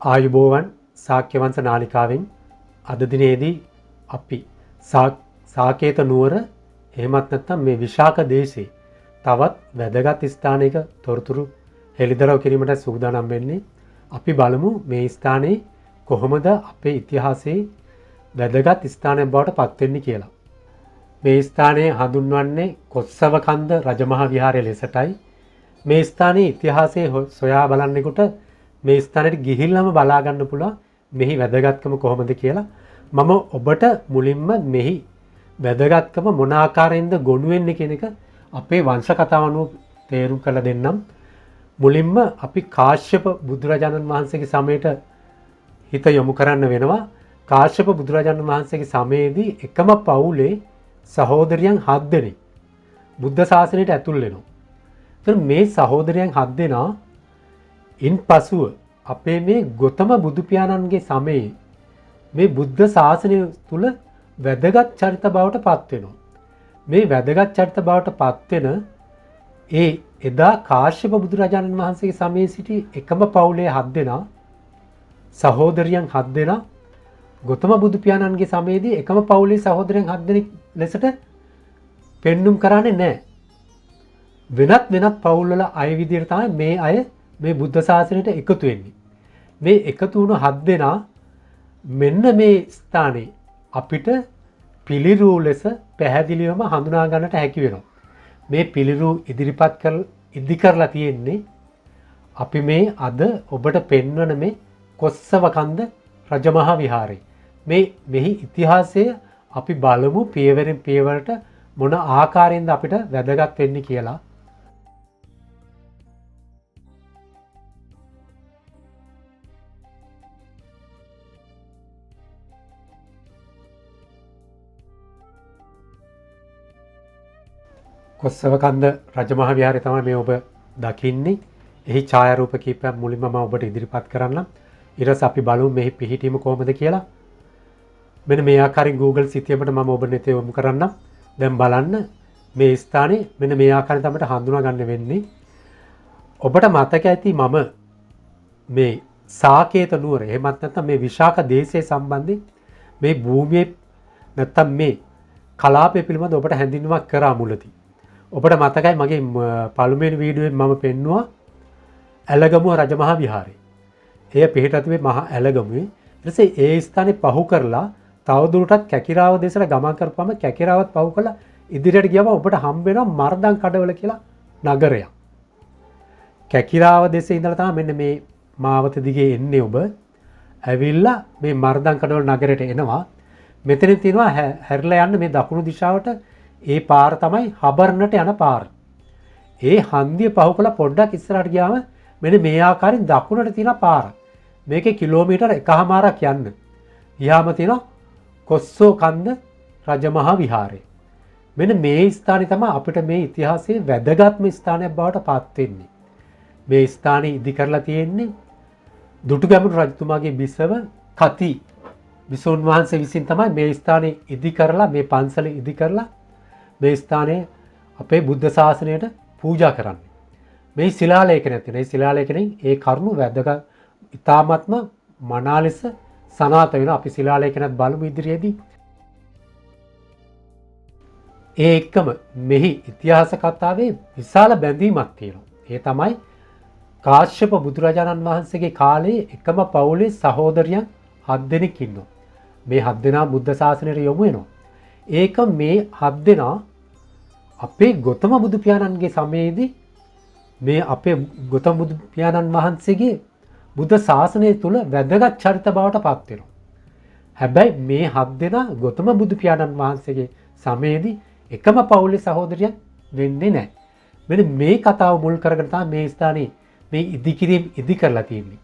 ආයුබෝවන් ශාක්‍ය වංශ නාලිකාවෙන් අද දිනේදී අපි සාකේත නුවර එහෙමත් නැත්නම් මේ විශාක දේශේ තවත් වැදගත් ස්ථානයක තොරතුරු හෙළිදරව් කිරීමට සූදානම් වෙන්නේ. අපි බලමු මේ ස්ථානයේ කොහොමද අපේ ඉතිහාසයේ වැදගත් ස්ථානයක් බවට පත් වෙන්නේ කියලා. මේ ස්ථානය හඳුන්වන්නේ කොස්සවකන්ද රජමහා විහාරය ලෙසටයි. මේ ස්ථානයේ ඉතිහාසය සොයා බලන්නෙකුට මේ ස්ථානයට ගිහිල්ලාම බලා ගන්න පුළුවන් මෙහි වැදගත්කම කොහොමද කියලා. මම ඔබට මුලින්ම මෙහි වැදගත්කම මොන ආකාරයෙන්ද ගොනු වෙන්නේ කියන එක අපේ වංශ කතාව අනුව තේරුම් කරලා දෙන්නම්. මුලින්ම අපි කාශ්‍යප බුදුරජාණන් වහන්සේගේ සමයට හිත යොමු කරන්න වෙනවා. කාශ්‍යප බුදුරජාණන් වහන්සේගේ සමයේදී එකම පවුලේ සහෝදරයන් 7 දෙනෙක් බුද්ධ ශාසනයට ඇතුල් වෙනවා. එතන මේ සහෝදරයන් 7 දෙනා ඉන් පසුව අපේ මේ ගොතම බුදු පියාණන්ගේ සමයේ මේ බුද්ධ ශාසනය තුල වැදගත් චරිත බවට පත් වෙනවා. මේ වැදගත් චරිත බවට පත් වෙන එදා කාශ්‍යප බුදුරජාණන් වහන්සේගේ සමයේ සිටි එකම පවුලේ 7 දෙනා සහෝදරයන් 7 දෙනා ගොතම බුදු පියාණන්ගේ සමයේදී එකම පවුලේ සහෝදරයන් 7 දෙනෙක් ලෙසට පෙන්눔 කරන්නේ නැහැ. වෙනත් පවුල්වල අය විදිහට තමයි මේ අය මේ බුද්ධ ශාසනයට එකතු වෙන්නේ. මේ එකතු වුණු 7 දෙනා මෙන්න මේ ස්ථානයේ අපිට පිළිරූ ලෙස පැහැදිලිවම හඳුනා ගන්නට හැකි වෙනවා. මේ පිළිරූ ඉදි කරලා තියෙන්නේ අපි මේ අද ඔබට පෙන්වන මේ කොස්සවකන්ද රජමහා විහාරය. මෙහි ඉතිහාසය අපි බලමු පියවරෙන් පියවරට මොන ආකාරයෙන්ද අපිට වැදගත් වෙන්නේ කියලා. කොස්සවකන්ද රජමහා විහාරය තමයි මේ ඔබ දකින්නේ. එහි ඡායාරූප කීපයක් මුලින්ම මම ඔබට ඉදිරිපත් කරන්නම්. ඊට පස්සේ අපි බලමු මෙහි පිහිටීම කොහොමද කියලා. මෙන්න මේ ආකාරයෙන් Google සිතියමට මම ඔබ නෙත යොමු කරන්නම්. දැන් බලන්න මේ ස්ථානේ මෙන්න මේ ආකාරයෙන් තමයි හඳුනා ගන්න වෙන්නේ. ඔබට මතක ඇති මම මේ සාකේත නුවර එහෙමත් නැත්නම් මේ විශාක දේශයේ සම්බන්ධයෙන් මේ භූමියේ නැත්නම් මේ කලාපය පිළිබඳව ඔබට හැඳින්වීමක් කරා මුලදී. ඔබට මතකයි මගේ පළමුවෙනි වීඩියෝෙන් මම පෙන්නුවා ඇලගමුව රජමහා විහාරය. එය පිහිටා තිබේ මහා ඇලගමුවේ. ඊට පස්සේ ඒ ස්ථානේ පහු කරලා තවදුරටත් කැකිරාව දෙසට ගමන් කරපුවම කැකිරාවත් පහු කරලා ඉදිරියට ගියම ඔබට හම්බ වෙනවා මර්දන් කඩවල කියලා නගරයක්. කැකිරාව දෙසේ ඉඳලා තමයි මෙන්න මේ මාවත දිගේ එන්නේ ඔබ. ඇවිල්ලා මේ මර්දන් කඩවල නගරයට එනවා. මෙතනින් තියෙනවා හැරිලා යන්න මේ දකුණු දිශාවට ඒ පාර තමයි හබර්නට යන පාර. ඒ හන්දිය පහු කළා පොඩ්ඩක් ඉස්සරහට ගියාම මෙන්න මේ ආකාරයෙන් දකුණට තියෙන පාර. මේකේ කිලෝමීටර් 1කමාරක් යන්න. ගියාම තියෙනවා කොස්සෝකන්ද රජමහා විහාරය. මෙන්න මේ ස්ථානේ තමයි අපිට මේ ඉතිහාසයේ වැදගත්ම ස්ථානයක් බවට පත් වෙන්නේ. මේ ස්ථානේ ඉදි කරලා තියෙන්නේ දුටුගැමුණු රජතුමාගේ බිසව කති විසුන් වහන්සේ විසින් තමයි මේ ස්ථානේ ඉදි කරලා මේ පන්සල ඉදි කරලා මේ ස්ථානයේ අපේ බුද්ධ ශාසනයට පූජා කරන්නේ. මේ ශිලාලේඛනයක් තියෙනවා. මේ ශිලාලේඛනයෙන් ඒ කරුණු වැදගත් ඉතාමත්ම මනා ලෙස සනාථ වෙනවා. අපි ශිලාලේඛනයක් බලමු ඉදිරියේදී. ඒ එක්කම මෙහි ඉතිහාස කතාවේ විශාල බැඳීමක් තියෙනවා. ඒ තමයි කාශ්‍යප බුදුරජාණන් වහන්සේගේ කාලේ එකම පවුලේ සහෝදරයන් 7 දෙනෙක් ඉන්නවා. මේ 7 දෙනා බුද්ධ ශාසනයට යොමු වෙනවා. ඒක මේ 7 දෙනා අපේ ගොතම බුදු පියාණන්ගේ සමයේදී මේ අපේ ගොතම බුදු පියාණන් වහන්සේගේ බුද්ධ ශාසනය තුල වැදගත් චරිත බවට පත් වෙනවා. හැබැයි මේ 7 දෙනා ගොතම බුදු පියාණන් වහන්සේගේ සමයේදී එකම පවුලේ සහෝදරයන් වෙන්නේ නැහැ. මෙන්න මේ කතාව මුල් කරගෙන තමයි මේ ස්ථානයේ මේ ඉදිකිරීම ඉදි කරලා තියෙන්නේ.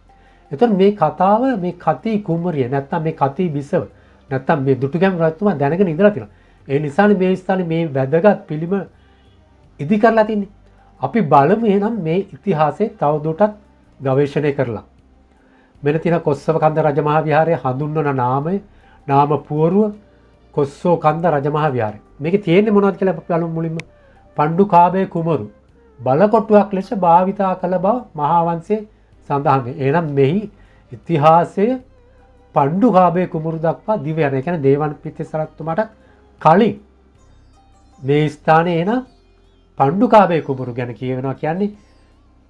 එතකොට මේ කතාව මේ කති කුමරිය නැත්නම් මේ කති බිසව නැත්නම් මේ දුටුගැමුණු රජතුමා දැනගෙන ඉඳලා තියෙනවා. ඒ නිසානේ මේ ස්ථානේ මේ වැදගත් පිළිම ඉදි කරලා තින්නේ. අපි බලමු එහෙනම් මේ ඉතිහාසයේ තවදුරටත් ගවේෂණය කරලා. මෙන්න තියෙන කොස්සවකන්ද රජමහා විහාරයේ හඳුන්වන නාම පුවරුව කොස්සෝකන්ද රජමහා විහාරය. මේකේ තියෙන්නේ මොනවද කියලා අපි බලමු මුලින්ම. පණ්ඩුකාභය කුමරු බලකොටුවක් ලෙස භාවිතා කළ බව මහා වංශයේ සඳහන් වේ. එහෙනම් මෙහි ඉතිහාසයේ පණ්ඩුකාභය කුමරු දක්වා දිව යන. ඒ කියන්නේ දේවානම්පියතිස්ස රජතුමාට කලින් මේ ස්ථානයේ එන පණ්ඩුකාභය කුමරු ගැන කියවෙනවා. කියන්නේ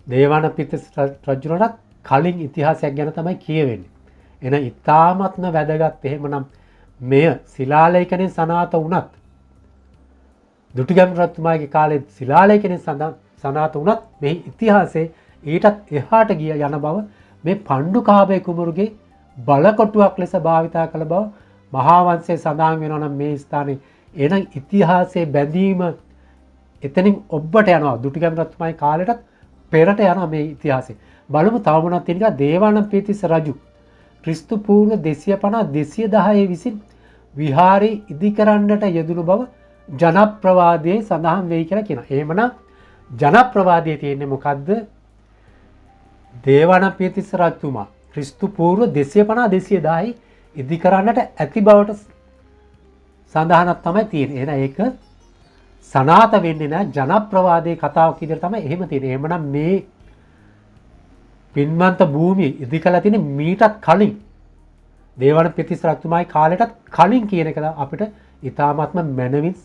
දේවානම්පියතිස්ස රජුණට කලින් ඉතිහාසයක් ගැන තමයි කියවෙන්නේ. එන ඉතාමත්ම වැදගත්. එහෙමනම් මෙය ශිලාලේඛනයෙන් සනාථ වුණත් දුටුගැමුණු රජතුමාගේ කාලේ ශිලාලේඛනයෙන් සනාථ වුණත් මේ ඉතිහාසයේ ඊටත් එහාට ගිය යන බව මේ පණ්ඩුකාභය කුමරුගේ බලකොටුවක් ලෙස භාවිතා කළ බව මහා වංශයේ සඳහන් වෙනවා. නම් මේ ස්ථානයේ එන ඉතිහාසයේ බැඳීම එතනින් ඔබට යනවා. දුටුගැමුණු රජතුමාගේ කාලෙටත් පෙරට යනවා මේ ඉතිහාසය. බලමු තව මොනවද තියෙනවද? දේවානම්පියතිස්ස රජු ක්‍රිස්තු පූර්ව 250 210 විසින් විහාරේ ඉදිකරන්නට යෙදුණු බව ජනප්‍රවාදයේ සඳහන් වෙයි කියලා කියනවා. එහෙමනම් ජනප්‍රවාදයේ තියෙන්නේ මොකද්ද? දේවානම්පියතිස්ස රජතුමා ක්‍රිස්තු පූර්ව 250 210 ඉදිකරන්නට ඇති බවට සඳහනක් තමයි තියෙන්නේ. එහෙනම් ඒක සනාථ වෙන්නේ නැහැ. ජනප්‍රවාදයේ කතාවක් විදිහට තමයි එහෙම තියෙන්නේ. එහෙමනම් මේ පින්වන්ත භූමිය ඉදිකලා තියෙන මීටත් කලින් දේවානම්පියතිස්ස රජතුමාගේ කාලෙටත් කලින් කියන එක අපිට ඉතාමත්ම මැනවින්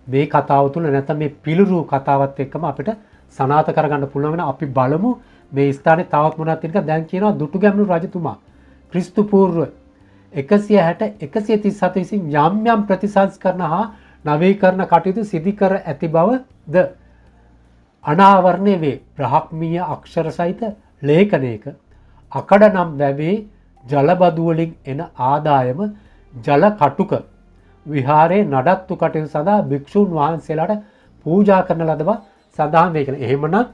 මේ කතාව තුළ නැත්නම් මේ පිළිරු කතාවත් එක්කම අපිට සනාථ කරගන්න පුළුවන් වෙන. අපි බලමු මේ ස්ථානයේ තවත් මොනවද තියෙනවද. දැන් කියනවා දුටුගැමුණු රජතුමා ක්‍රිස්තු පූර්ව 160 137 විසින් යම් යම් ප්‍රතිසංස්කරණ හා නවීකරණ කටයුතු සිදු කර ඇති බවද අනාවරණය වේ. බ්‍රාහ්මීය අක්ෂර සහිත ලේඛනයක අකඩ නම් වැවේ ජලබදු වලින් එන ආදායම ජල කටුක විහාරයේ නඩත්තු කටයුතු සඳහා භික්ෂුන් වහන්සේලාට පූජා කරන ලද බව සඳහන් වේ කියලා. එහෙමනම්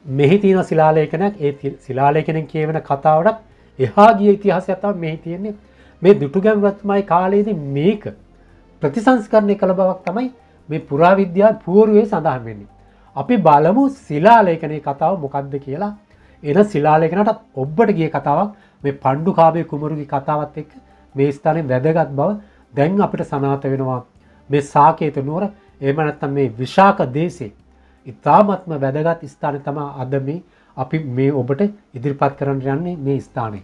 මෙහි තියෙන ශිලාලේඛනයක්. ඒ ශිලාලේඛනයෙන් කියවෙන කතාවටත් එහා ගිය ඉතිහාසයක් තමයි මෙහි තියෙන්නේ. මේ දුටුගැමුණු රජතුමාගේ කාලයේදී මේක ප්‍රතිසංස්කරණය කළ බවක් තමයි මේ පුරාවිද්‍යා පූර්වයේ සඳහන් වෙන්නේ. අපි බලමු ශිලාලේඛනයේ කතාව මොකක්ද කියලා. එන ශිලාලේඛනට ඔබට ගිය කතාවක් මේ පණ්ඩුකාභය කුමරුගේ කතාවත් එක්ක මේ ස්ථානයේ වැදගත් බව දැන් අපිට සනාථ වෙනවා. මේ සාකේත නුවර එහෙම නැත්නම් මේ විශාක දේශේ ඉතාමත්ම වැදගත් ස්ථානය තමයි අද මේ අපි මේ ඔබට ඉදිරිපත් කරන්න යන්නේ මේ ස්ථානයේ.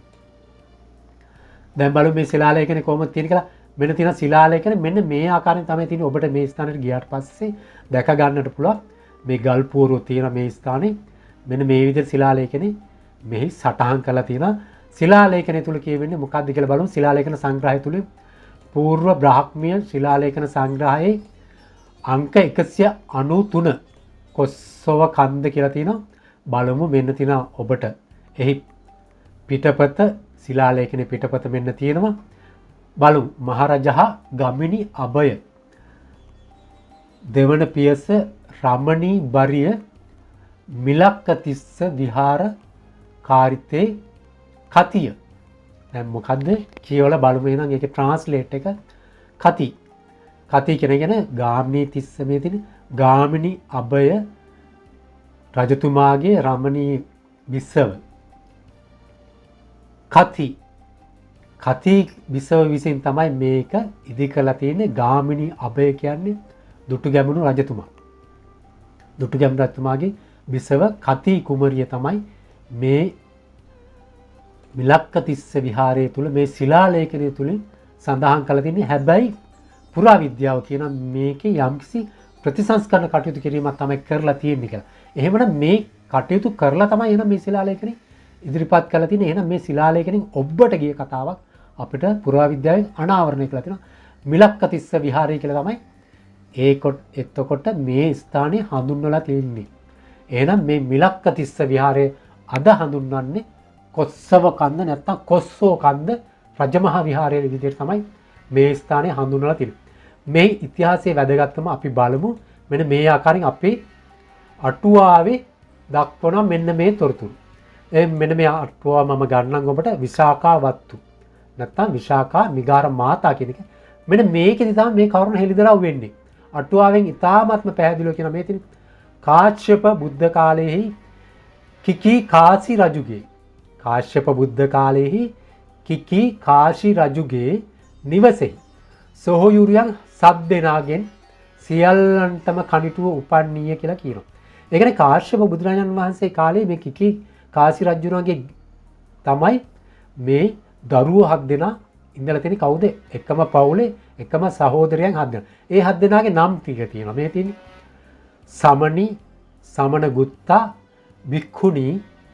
දැන් බලමු මේ ශිලාලේඛනේ කොහොමද තියෙන්නේ කියලා. මෙන්න තියෙන ශිලාලේඛනේ මෙන්න මේ ආකාරයෙන් තමයි තියෙන්නේ. ඔබට මේ ස්ථානෙට ගියාට පස්සේ දැක ගන්නට පුළුවන්. මේ ගල් පුවරුව තියෙන මේ ස්ථානයේ මෙන්න මේ විදිහට ශිලාලේඛනේ මෙහි සටහන් කරලා තියෙනවා. ශිලාලේඛනය තුල කියවෙන්නේ මොකක්ද කියලා බලමු. ශිලාලේඛන සංග්‍රහය තුල පූර්ව බ්‍රාහ්මීය ශිලාලේඛන සංග්‍රහයේ අංක 193 කොස්සව කන්ද කියලා තියෙනවා. බලමු මෙන්න තියෙනවා ඔබට. එහි පිටපත ශිලාලේඛනයේ පිටපත මෙන්න තියෙනවා. බලමු මහරජා ගමිණි අභය දෙවන පියස රමණී බරිය මිලක්කතිස්ස විහාර කාරිතේ කතිය. දැන් මොකද්ද කියවලා බලමු. එහෙනම් ඒකේ ට්‍රාන්ස්ලේට් එක කති. කති කියන්නේ ගාමිණී තිස්ස මේ තියෙන ගාමිණී අභය රජතුමාගේ රමණී බිස්සව. කති බිස්සව විසින් තමයි මේක ඉදිකලා තියෙන්නේ. ගාමිණී අභය කියන්නේ දුටුගැමුණු රජතුමා. දුටුගැමුණු රජතුමාගේ බිසව කති කුමරිය තමයි මේ මිලක්කතිස්ස විහාරය තුල මේ ශිලාලේඛනය තුලින් සඳහන් කරලා තියෙන්නේ. හැබැයි පුරාවිද්‍යාව කියන මේකේ යම්කිසි ප්‍රතිසංස්කරණ කටයුතු කිරීමක් තමයි කරලා තියෙන්නේ කියලා. එහෙමනම් මේ කටයුතු කරලා තමයි එහෙනම් මේ ශිලාලේඛනේ ඉදිරිපත් කරලා තියෙන්නේ. එහෙනම් මේ ශිලාලේඛනෙන් ඔබට ගිය කතාවක් අපිට පුරාවිද්‍යාවෙන් අනාවරණය කරලා තියෙනවා. මිලක්කතිස්ස විහාරය කියලා තමයි එතකොට මේ ස්ථානය හඳුන්වලා තියෙන්නේ. එහෙනම් මේ මිලක්කතිස්ස විහාරය අද හඳුන්වන්නේ කොස්සව කන්ද නැත්නම් කොස්සෝ කන්ද රජමහා විහාරයේ විදිහට තමයි මේ ස්ථානය හඳුන්වලා තියෙන්නේ. මේ ඉතිහාසයේ වැදගත්කම අපි බලමු. මෙන්න මේ ආකාරයෙන් අපේ අටුවාවේ දක්වන මෙන්න මේ තොරතුරු. මෙන්න මේ අටුවාව මම ගන්නම් ඔබට විශාකා වත්තු. නැත්නම් විශාකා මිගාර මාතා කියන එක. මෙන්න මේකෙදි තමයි මේ කරුණ හෙළිදරව් වෙන්නේ. අටුවාවෙන් ඉතාමත්ම පැහැදිලිව කියන මේ තියෙන කාශ්‍යප බුද්ධ කාලයේහි කිකී කාසි රජුගේ කාශ්‍යප බුද්ධ කාලයේහි කිකී කාශි රජුගේ නිවසෙහි සොහොයුරියන් සත් දෙනාගෙන් සියල්ලන්ටම කනිටුව උපන්නීය කියලා කියනවා. ඒ කියන්නේ කාශ්‍යප බුදුරජාණන් වහන්සේ කාලේ මේ කිකී කාශි රජුණන්ගේ තමයි මේ දරුවෝ 7 දෙනා ඉඳලා තියෙන කවුද? එකම පවුලේ එකම සහෝදරයන් 7 දෙනා. ඒ 7 දෙනාගේ නම් ටික තියෙනවා. මේ තියෙන්නේ සමනි, සමන ගුත්තා, වික්ඛුනි,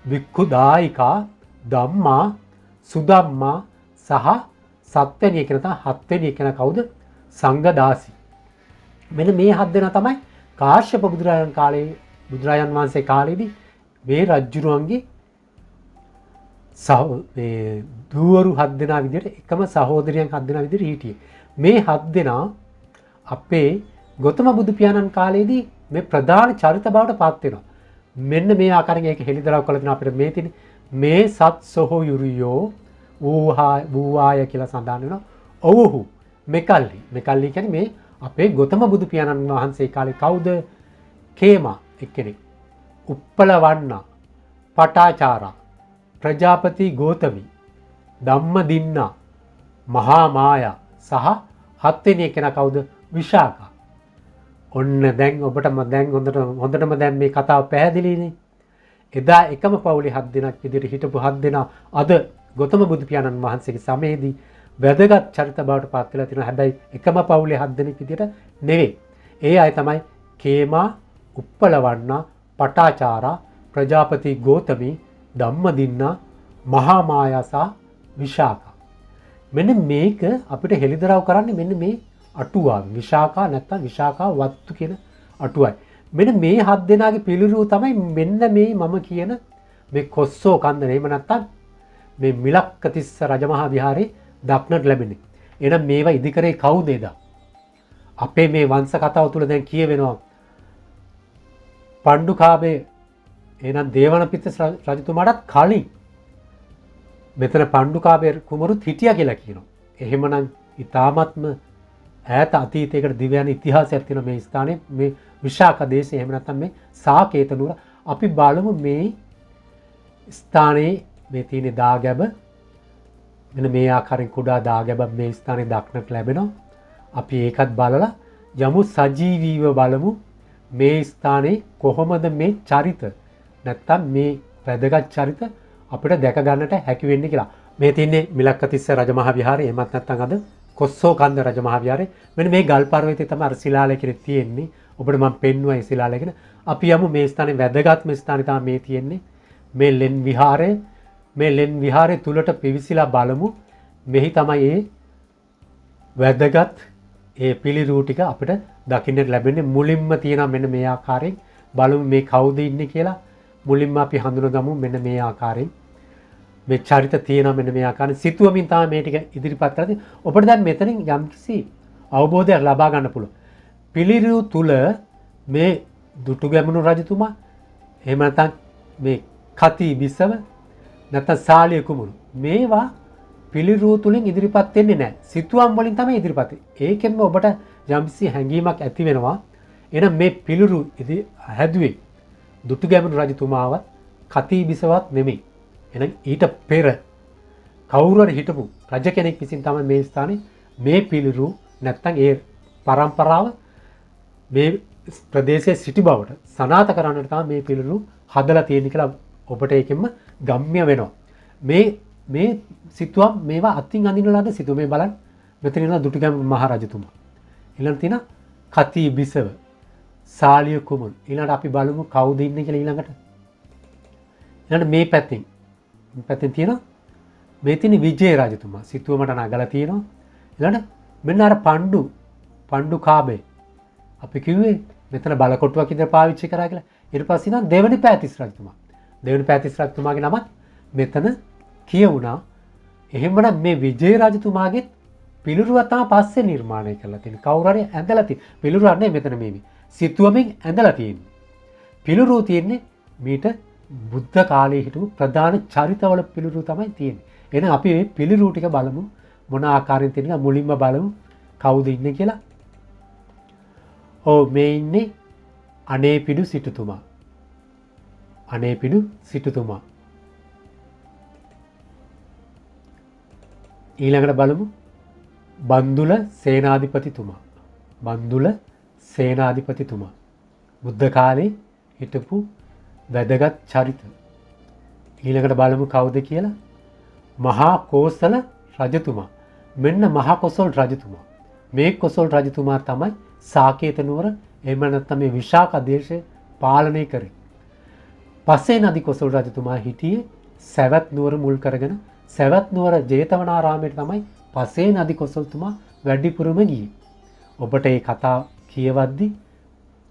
වික්ඛුදායිකා, ධම්මා, සුදම්මා සහ සත්වෙනි එක තමයි 7 වෙනි එක කවුද? සංඝදාසි. මෙන්න මේ 7 දෙනා තමයි කාශ්‍යප බුදුරජාණන් වහන්සේ කාලේදී මේ රජුරුවන්ගේ මේ දුවරු 7 දෙනා විදිහට එකම සහෝදරයන් 7 දෙනා විදිහට හිටියේ. මේ 7 දෙනා අපේ ගෞතම බුදු පියාණන් කාලේදී මේ ප්‍රධාන චරිත බවට පත් වෙනවා. මෙන්න මේ ආකාරයෙන් ඒක හෙළිදරව් කළ දෙනවා අපිට මේ තියෙන්නේ මේ සත් සොහොයුරියෝ වූවාය කියලා සඳහන් වෙනවා. ඔව්හු මෙකල්ලි කියන්නේ මේ අපේ ගෞතම බුදු පියාණන් වහන්සේ කාලේ කවුද? කේමා එක්කෙනෙක්. උප්පලවන්න, පටාචාරා, ප්‍රජාපති ගෝතමි, ධම්මදින්නා, මහා මායා සහ 7 වෙනි එකන කවුද? විශාඛා. ඔන්න දැන් ඔබටම දැන් හොඳටම දැන් මේ කතාව පැහැදිලිනේ. එදා එකම පවුලේ 7 දෙනෙක් විදිහට හිටපු 7 දෙනා අද ගෞතම බුදු පියාණන් වහන්සේගේ සමයේදී වැදගත් චරිත බවට පත් වෙලා තියෙනවා. හැබැයි එකම පවුලේ 7 දෙනෙක් විදිහට නෙවෙයි. ඒ අය තමයි කේමා, උප්පලවන්න, පටාචාරා, ප්‍රජාපති ගෝතමි, ධම්මදින්නා, මහා මායා සහ විශාඛා. මෙන්න මේක අපිට හෙළිදරව් කරන්නේ මෙන්න මේ අටුවා. විශාඛා නැත්නම් විශාඛා වත්තු කියන අටුවයි. මෙන්න මේ 7 දෙනාගේ පිළිරුව තමයි මෙන්න මේ මම කියන මේ කොස්සෝ කන්ද. එහෙම නැත්නම් මේ මිලක්කතිස්ස රජමහා විහාරේ දක්නට ලැබෙන්නේ. එහෙනම් මේවා ඉදිකරේ කවුද එදා? අපේ මේ වංශ කතාව තුළ දැන් කියවෙනවා පණ්ඩුකාභය එහෙනම් දේවනපිත්ත රජතුමාටත් කලින් මෙතන පණ්ඩුකාභය කුමරුත් හිටියා කියලා කියනවා. එහෙමනම් ඊ타ත්ම ඈත අතීතයකට දිවයන් ඉතිහාසයක් තියෙන මේ ස්ථානයේ මේ විශාඛ දේශය එහෙම නැත්නම් මේ සාකේත නුවර අපි බලමු මේ ස්ථානයේ මේ තියෙන දාගැබ මෙන්න මේ ආකාරයෙන් කුඩා දාගැබ මේ ස්ථානයේ දක්නට ලැබෙනවා. අපි ඒකත් බලලා යමු සජීවීව බලමු මේ ස්ථානයේ කොහොමද මේ චරිත නැත්තම් මේ වැදගත් චරිත අපිට දැක ගන්නට හැකි වෙන්නේ කියලා. මේ තියන්නේ මිලක්කතිස්ස රජමහා විහාරය. එමත් නැත්නම් අද කොස්සෝ කන්ද රජමහා විහාරය. මෙන්න මේ ගල් පර්වතයේ තමයි අර ශිලාලේඛනේ තියෙන්නේ. ඔබට මම පෙන්නුවා ඒ ශිලාලේඛන. අපි යමු මේ ස්ථානයේ වැදගත්ම ස්ථානේ තමයි මේ තියෙන්නේ. මේ ලෙන් විහාරය. මේ ලෙන් විහාරය තුලට පිවිසිලා බලමු. මෙහි තමයි ඒ වැදගත් ඒ පිළිරූ ටික අපිට දකින්නට ලැබෙන්නේ. මුලින්ම තියෙනවා මෙන්න මේ ආකාරයෙන්. බලමු මේ කවුද ඉන්නේ කියලා. මුලින්ම අපි හඳුනගමු මෙන්න මේ ආකාරයෙන්. මේ චරිත තියෙනවා මෙන්න මේ ආකාරයෙන්. සිතුවමින් තමයි මේ ටික ඉදිරිපත් කරන්නේ. ඔබට දැන් මෙතනින් යම්කිසි අවබෝධයක් ලබා ගන්න පුළුවන්. පිළිරූ තුල මේ දුටුගැමුණු රජතුමා එහෙම නැත්නම් මේ කති බිසව නැත්නම් සාලිය කුමරු මේවා පිළිරූ තුලින් ඉදිරිපත් වෙන්නේ නැහැ. සිතුවම් වලින් තමයි ඉදිරිපත් වෙන්නේ. ඒකෙන්ම ඔබට යම්කිසි හැඟීමක් ඇති වෙනවා. එහෙනම් මේ පිළිරූ හැදුවේ දුටුගැමුණු රජතුමාවත් කති බිසවත් නෙමෙයි. එහෙනම් ඊට පෙර කවුරු හරි හිටපු රජ කෙනෙක් විසින් තමයි මේ ස්ථානේ මේ පිළිරූ නැත්නම් ඒ පරම්පරාව මේ ප්‍රදේශයේ සිටි බවට සනාථ කරන්නට තමයි මේ පිළිරූ හදලා තියෙන්නේ කියලා ඔබට ඒකෙන්ම ගම්ම්‍ය වෙනවා. මේ සිතුවම් මේවා අත්ින් අඳිනලාද සිතුව මේ බලන්න. මෙතන ඉන්න දුටුගැමුණු මහ රජතුමා. ඊළඟ තියෙන කති බිසව සාලිය කුමරු. ඊළඟට අපි බලමු කවුද ඉන්නේ කියලා ඊළඟට. ඊළඟට මේ පැත්තෙන් තියෙනවා මේ තියෙන විජේ රජතුමා. සිතුවමට නගලා තියෙනවා. ඊළඟට මෙන්න අර පණ්ඩුකාභය. අපි කිව්වේ මෙතන බලකොටුවක් විතර පාවිච්චි කරා කියලා. ඊට පස්සේ නම් දෙවනි පෑතිස් රජතුමා. දෙවනි පෑතිස් රජතුමාගේ නමත් මෙතන කියවුණා. එහෙමනම් මේ විජේ රජතුමාගේ පිළිරුව තමයි පස්සේ නිර්මාණය කරලා තියෙන්නේ. කවුරු හරි ඇඳලා තියෙන්නේ. පිළිරුවක් නෙමෙයි මෙතන මේ. සිතුවමින් ඇඳලා තියෙන්නේ. පිළිරුව තියෙන්නේ මීට බුද්ධ කාලයේ හිටපු ප්‍රධාන චරිතවල පිළිරුව තමයි තියෙන්නේ. එහෙනම් අපි මේ පිළිරුව ටික බලමු. මොන ආකාරයෙන් තියෙනවද මුලින්ම බලමු. කවුද ඉන්නේ කියලා. ඔව් මේ ඉන්නේ අනේපිඩු සිටුතුමා. අනේපිඩු සිටුතුමා. ඊළඟට බලමු බන්දුල සේනාධිපතිතුමා. බන්දුල සේනාධිපතිතුමා. බුද්ධ කාලේ හිටපු වැදගත් චරිත. ඊළඟට බලමු කවුද කියලා. මහා කෝසල රජතුමා. මෙන්න මහා කොසල් රජතුමා. මේ කොසල් රජතුමා තමයි සාකේත නුවර එහෙම නැත්නම් මේ විශාඛ දේශය පාලනය කරේ. පස්සේ නදි කොසල් රජතුමා හිටියේ සවැත් නුවර මුල් කරගෙන සවැත් නුවර ජේතවනාරාමයට තමයි පස්සේ නදි කොසල්තුමා වැඩිපුරම ගියේ. ඔබට මේ කතා කියවද්දි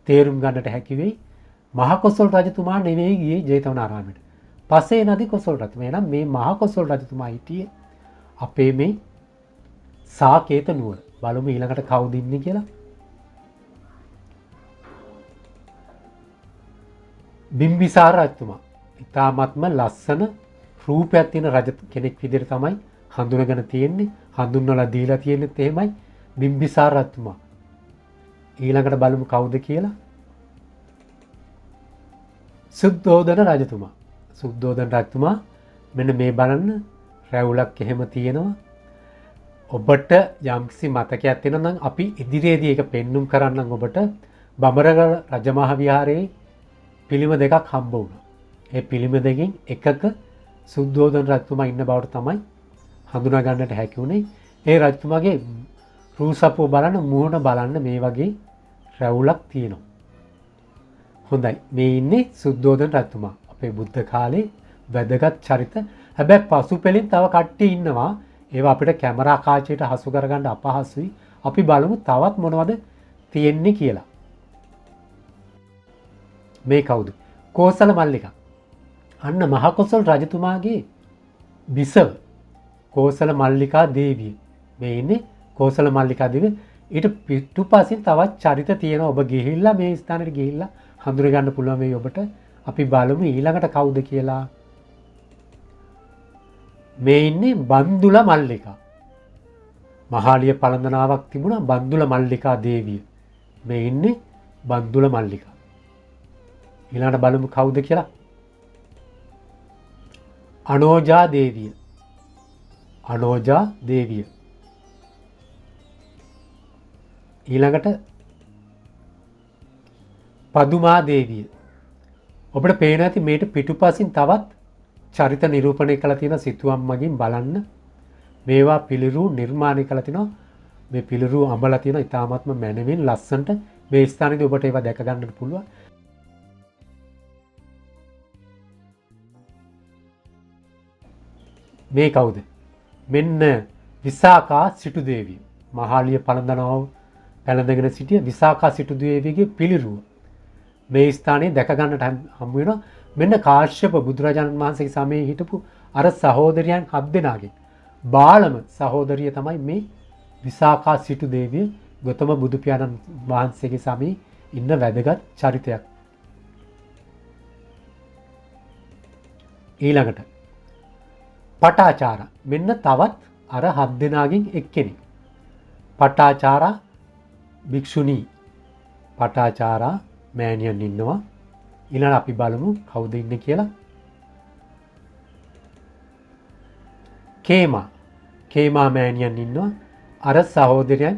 තේරුම් ගන්නට හැකි වෙයි මහා කොසල් රජතුමා නෙවෙයි ගියේ ජේතවනාරාමයට. පස්සේ නදි කොසල් රජතුමා. එහෙනම් මේ මහා කොසල් රජතුමා හිටියේ අපේ මේ සාකේත නුවර. බලමු ඊළඟට කවුද ඉන්නේ කියලා. බිම්බිසාර රජතුමා. ඉතාමත්ම ලස්සන රූපයක් තියෙන රජ කෙනෙක් විදිහට තමයි හඳුනගෙන තියෙන්නේ. හඳුන්වලා දීලා තියෙන්නේත් එහෙමයි. බිම්බිසාර රජතුමා. ඊළඟට බලමු කවුද කියලා. සුද්ධෝදන රජතුමා. සුද්ධෝදන රජතුමා මෙන්න මේ බලන්න රැවුලක් එහෙම තියෙනවා. ඔබට යම්කිසි මතකයක් තියෙනවා නම් අපි ඉදිරියේදී ඒක පෙන්눔 කරන්නම් ඔබට. බඹරගල රජමහා විහාරයේ පිළිම දෙකක් හම්බ වුණා. ඒ පිළිම දෙකෙන් එකක සුද්ධෝදන රජතුමා ඉන්න බවට තමයි හඳුනා ගන්නට හැකි වුණේ. ඒ රජතුමාගේ රූසපුව බලන්න මුහුණ බලන්න මේ වගේ රැවුලක් තියෙනවා. හොඳයි. මේ ඉන්නේ සුද්ධෝදන රජතුමා. අපේ බුද්ධ කාලේ වැදගත් චරිත. හැබැයි පසුපෙලින් තව කට්ටිය ඉන්නවා. ඒවා අපිට කැමරා කාචයට හසු කරගන්න අපහසුයි. අපි බලමු තවත් මොනවද තියෙන්නේ කියලා. මේ කවුද? කෝසල මල්ලිකා. අන්න මහ කොසල් රජතුමාගේ බිසව කෝසල මල්ලිකා දේවිය. මේ ඉන්නේ කෝසල මල්ලිකා දේවිය. ඊට පිටුපසින් තවත් චරිත තියෙනවා. ඔබ ගිහිල්ලා මේ ස්ථානෙට ගිහිල්ලා හඳුන ගන්න පුළුවන් වෙයි ඔබට. අපි බලමු ඊළඟට කවුද කියලා. මේ ඉන්නේ බන්දුල මල්ලිකා. මහාලිය පළඳනාවක් තිබුණා බන්දුල මල්ලිකා දේවිය. මේ ඉන්නේ බන්දුල මල්ලිකා. ඊළඟට බලමු කවුද කියලා. අනෝජා දේවිය. අනෝජා දේවිය. ඊළඟට පදුමා දේවිය. ඔබට පේන ඇති මේට පිටුපසින් තවත් චරිත නිරූපණය කළ තියෙන සිතුවම් මගින් බලන්න. මේවා පිළිරු නිර්මාණය කළ තිනවා. මේ පිළිරු අඹලා තියෙන ඉතාමත්ම මැනවින් ලස්සනට මේ ස්ථානයේදී ඔබට ඒවා දැක ගන්නට පුළුවන්. මේ කවුද? මෙන්න විසාකා සිටු දේවිය. මහාලිය පළඳනාව පැළඳගෙන සිටිය විසාකා සිටු දේවියගේ පිළිරුව. මේ ස්ථානයේ දැක ගන්නට හම්බ වෙනවා. මෙන්න කාශ්‍යප බුදුරජාණන් වහන්සේගේ සමයේ හිටපු අර සහෝදරයන් 7 දෙනාගෙන් බාලම සහෝදරිය තමයි මේ විසාකා සිටු දේවිය. ගෞතම බුදු පියාණන් වහන්සේගේ සමයේ ඉන්න වැදගත් චරිතයක්. ඊළඟට පටාචාරා. මෙන්න තවත් අර 7 දෙනාගෙන් එක්කෙනෙක්. පටාචාරා භික්ෂුණී. පටාචාරා මෑණියන් ඉන්නවා. ඊළඟ අපි බලමු කවුද ඉන්නේ කියලා. කේමා. කේමා මෑණියන් ඉන්නවා. අර සහෝදරයන්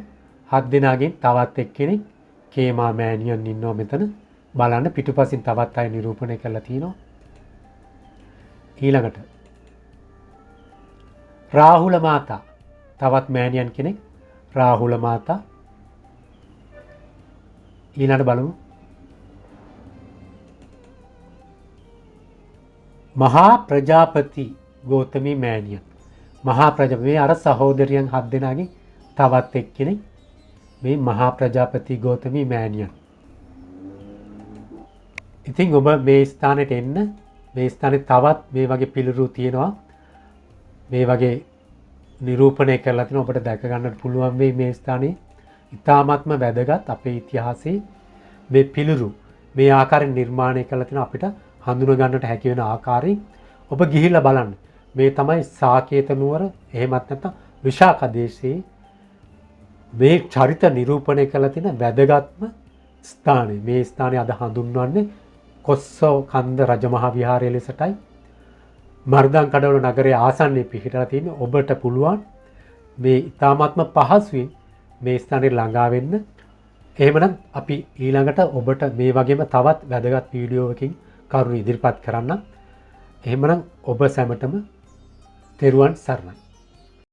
7 දෙනාගෙන් තවත් එක්කෙනෙක් කේමා මෑණියන් ඉන්නවා මෙතන. බලන්න පිටුපසින් තවත් අය නිරූපණය කරලා තියෙනවා. ඊළඟට රාහුල මාතා. තවත් මෑණියන් කෙනෙක් රාහුල මාතා. ඊළඟට බලමු මහා ප්‍රජාපති ගෞතමී මෑණියන්. මහා ප්‍රජාපති මේ අර සහෝදරයන් 7 දෙනාගෙන් තවත් එක්කෙනෙක් මේ මහා ප්‍රජාපති ගෞතමී මෑණියන්. ඉතින් ඔබ මේ ස්ථානෙට එන්න. මේ ස්ථානේ තවත් මේ වගේ පිළිරු තියෙනවා. මේ වගේ නිරූපණය කරලා තිනවා. ඔබට දැක ගන්නට පුළුවන් වෙයි මේ ස්ථානේ. ඉතාමත්ම වැදගත් අපේ ඉතිහාසයේ මේ පිළිරු මේ ආකාරයෙන් නිර්මාණය කරලා තිනවා. අපිට හඳුන ගන්නට හැකි වෙන ආකාරයෙන් ඔබ ගිහිල්ලා බලන්න. මේ තමයි සාකේත නුවර එහෙමත් නැත්නම් විශාඛ දේශයේ මේ චරිත නිරූපණය කළ තියෙන වැදගත්ම ස්ථානය. මේ ස්ථානය අද හඳුන්වන්නේ කොස්සෝ කන්ද රජමහා විහාරය ලෙසටයි. මර්දන් කඩවල නගරයේ ආසන්නයේ පිහිටලා තියෙන ඔබට පුළුවන් මේ ඉතාමත්ම පහසුවෙන් මේ ස්ථානයේ ළඟා වෙන්න. එහෙමනම් අපි ඊළඟට ඔබට මේ වගේම තවත් වැදගත් වීඩියෝ එකකින් කරුණු ඉදිරිපත් කරන්න. එහෙමනම් ඔබ සැමටම තෙරුවන් සරණයි.